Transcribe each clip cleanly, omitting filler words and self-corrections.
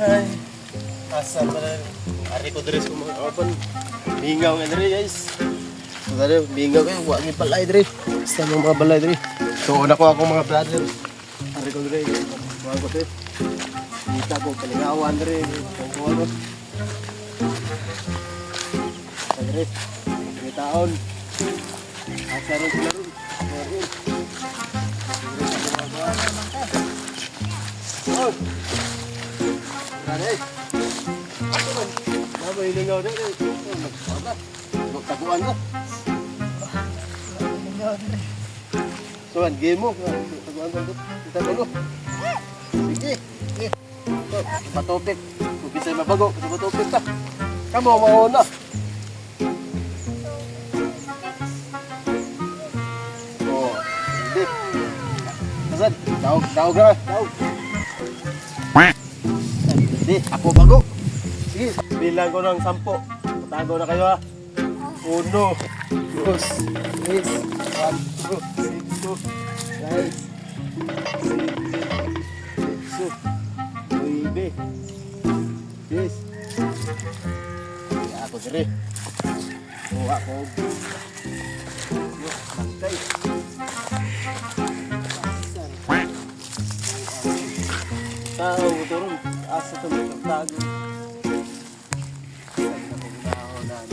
Ay, asa pa na. Ari ko dress ko mga kapan. Mingaw nga diri guys. So dali, mingaw kayo. Huwag yung balay diri. Basta mga balay diri. So una ko ako mga brother. Ari ko diri. Huwag ko diri. Kita ko palingawan diri. Kung ano. Diri. May taon. Asa rin sila rin. Oh! Nanay! Ako man! Mamay lingaw na rin. Magtaguan na. So, ang game mo. Taguan na rin. Kita bago. Sige. Sige. So, patopik. Kung bisa'y mabago, patopik ka. Kamu, mauna. Oh, hindi. Nasaan? Daog na. Daog. Hindi, ako bago. Sige, bilang ko ng 10. Patago na kayo ha. 1, 2, 3, 4, 5, 6, 7, 8, 9, 10. Kaya ako diri. Kuha ko. Bantay. Tao, turun. Asa ito magkagtago. Saan na kong nahonan.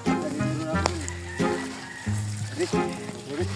Kanino na ako. Diri. Diri.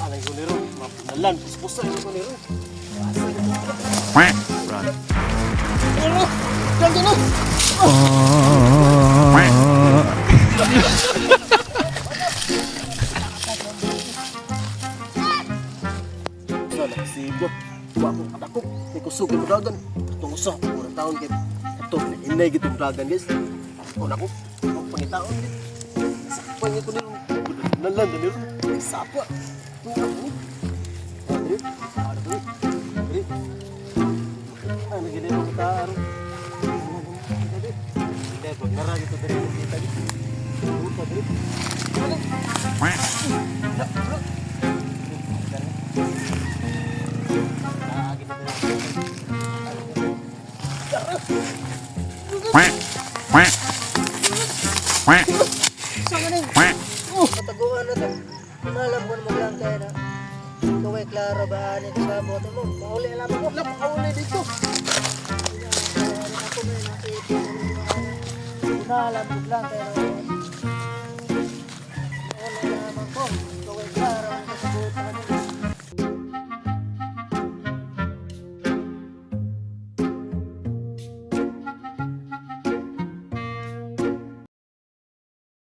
Alay ko nero, mapunalan, puspusan ko nero. Run. Nero, jangan no. Salah sibuk, buat aku, aku suka berdagang. Tunggu sah, orang tahun ke, atau ini gitu berdagang guys. Aku nak pengetahuan. Siapa yang aku nero, nalan nero, siapa? Tuh. Adri, Adri, Adri. Ano gini mo taruh? Kita beneran itu dari kita tadi. Adri. Kataguan na to. Malam ko na maglangkay na. Ikaw ay klaro ba nito sa bote mo? Mauli alam mo. Mauli dito. Ako may nakita. Malam ko lang kaya